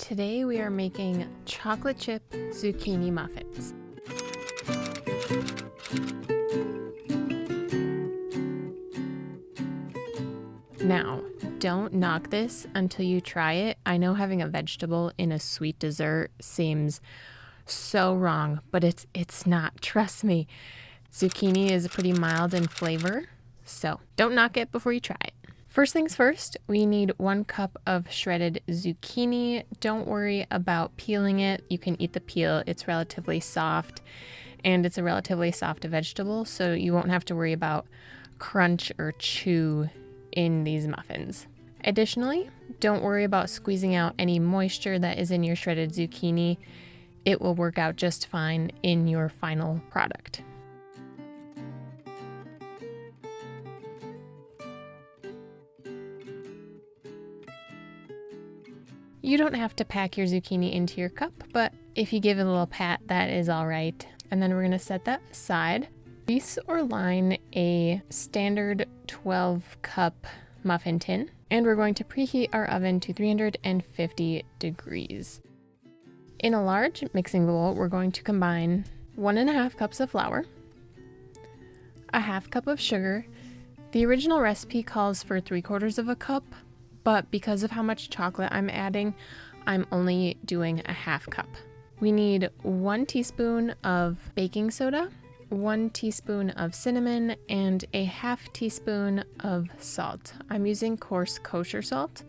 Today we are making chocolate chip zucchini muffins. Now, don't knock this until you try it. I know having a vegetable in a sweet dessert seems so wrong, but it's not. Trust me. Zucchini is pretty mild in flavor, so don't knock it before you try it. First things first, we need 1 cup of shredded zucchini. Don't worry about peeling it. You can eat the peel. It's relatively soft, and it's a relatively soft vegetable, so you won't have to worry about crunch or chew in these muffins. Additionally, don't worry about squeezing out any moisture that is in your shredded zucchini. It will work out just fine in your final product. You don't have to pack your zucchini into your cup, but if you give it a little pat, that is all right. And then we're going to set that aside. Grease or line a standard 12-cup muffin tin, and we're going to preheat our oven to 350 degrees. In a large mixing bowl, we're going to combine 1.5 cups of flour, a 1/2 cup of sugar. The original recipe calls for 3/4 cup, but because of how much chocolate I'm adding, I'm only doing a 1/2 cup. We need 1 teaspoon of baking soda, 1 teaspoon of cinnamon, and a 1/2 teaspoon of salt. I'm using coarse kosher salt,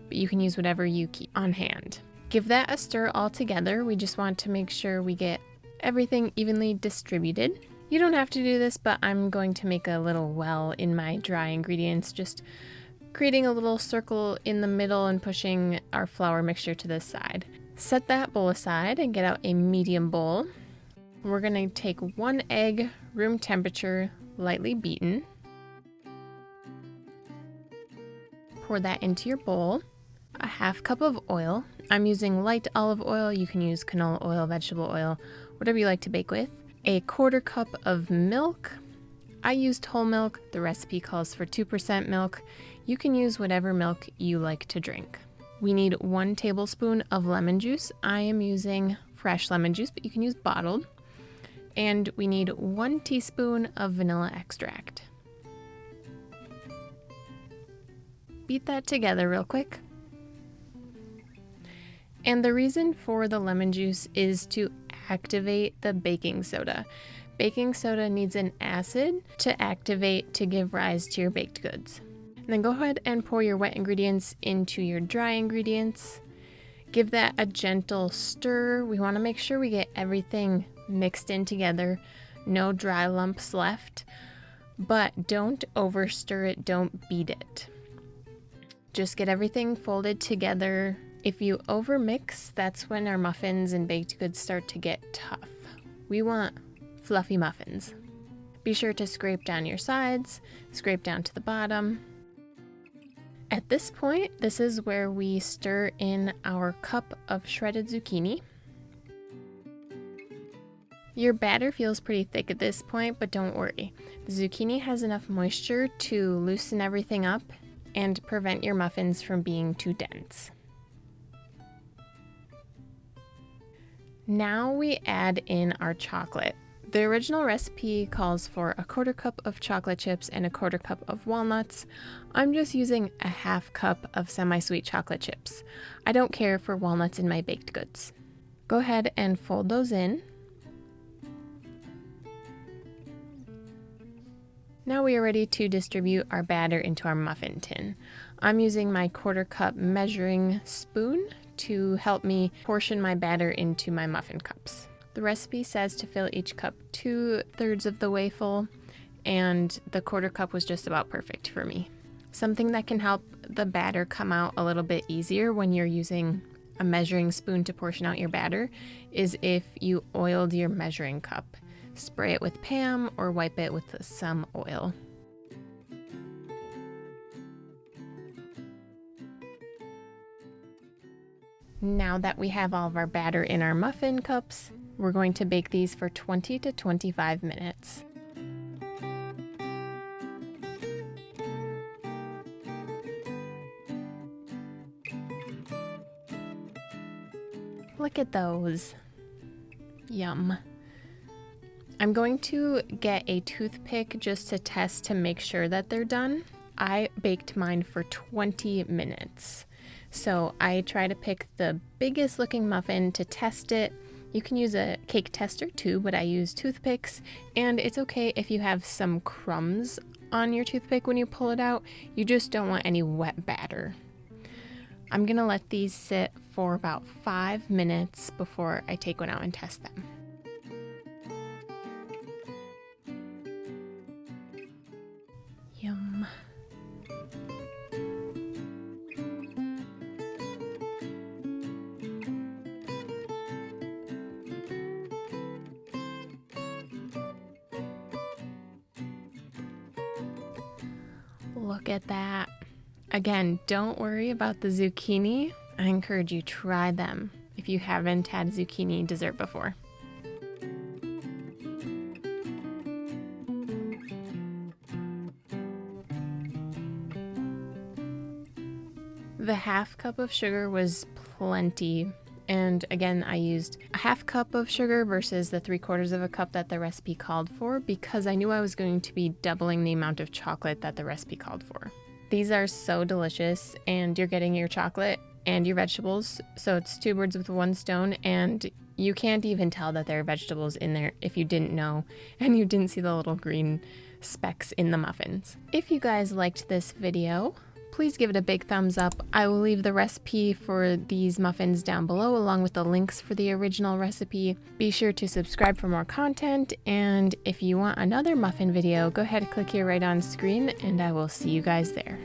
but you can use whatever you keep on hand. Give that a stir all together. We just want to make sure we get everything evenly distributed. You don't have to do this, but I'm going to make a little well in my dry ingredients, just creating a little circle in the middle and pushing our flour mixture to the side. Set that bowl aside and get out a medium bowl. We're going to take 1 egg, room temperature, lightly beaten. Pour that into your bowl. A 1/2 cup of oil. I'm using light olive oil. You can use canola oil, vegetable oil, whatever you like to bake with. A 1/4 cup of milk. I used whole milk. The recipe calls for 2% milk. You can use whatever milk you like to drink. We need 1 tablespoon of lemon juice. I am using fresh lemon juice, but you can use bottled. And we need 1 teaspoon of vanilla extract. Beat that together real quick. And the reason for the lemon juice is to activate the baking soda. Baking soda needs an acid to activate to give rise to your baked goods. And then go ahead and pour your wet ingredients into your dry ingredients. Give that a gentle stir. We want to make sure we get everything mixed in together. No dry lumps left, but don't over stir it. Don't beat it. Just get everything folded together. If you over mix, that's when our muffins and baked goods start to get tough. We want fluffy muffins. Be sure to scrape down your sides, scrape down to the bottom. At this point, this is where we stir in our cup of shredded zucchini. Your batter feels pretty thick at this point, but don't worry. The zucchini has enough moisture to loosen everything up and prevent your muffins from being too dense. Now we add in our chocolate. The original recipe calls for a 1/4 cup of chocolate chips and a 1/4 cup of walnuts. I'm just using a 1/2 cup of semisweet chocolate chips. I don't care for walnuts in my baked goods. Go ahead and fold those in. Now we are ready to distribute our batter into our muffin tin. I'm using my 1/4 cup measuring spoon to help me portion my batter into my muffin cups. The recipe says to fill each cup 2/3 of the way full, and the 1/4 cup was just about perfect for me. Something that can help the batter come out a little bit easier when you're using a measuring spoon to portion out your batter is if you oiled your measuring cup. Spray it with Pam or wipe it with some oil. Now that we have all of our batter in our muffin cups, we're going to bake these for 20 to 25 minutes. Look at those. Yum. I'm going to get a toothpick just to test to make sure that they're done. I baked mine for 20 minutes. So I try to pick the biggest looking muffin to test it. You can use a cake tester too, but I use toothpicks, and it's okay if you have some crumbs on your toothpick when you pull it out. You just don't want any wet batter. I'm gonna let these sit for about 5 minutes before I take one out and test them. Yum. Look at that. Again, don't worry about the zucchini. I encourage you try them if you haven't had zucchini dessert before. The half cup of sugar was plenty. And again, I used a half cup of sugar versus the 3/4 of a cup that the recipe called for because I knew I was going to be doubling the amount of chocolate that the recipe called for. These are so delicious, and you're getting your chocolate and your vegetables, so it's 2 birds with 1 stone, and you can't even tell that there are vegetables in there if you didn't know and you didn't see the little green specks in the muffins. If you guys liked this video, please give it a big thumbs up. I will leave the recipe for these muffins down below along with the links for the original recipe. Be sure to subscribe for more content, and if you want another muffin video, go ahead and click here right on screen, and I will see you guys there.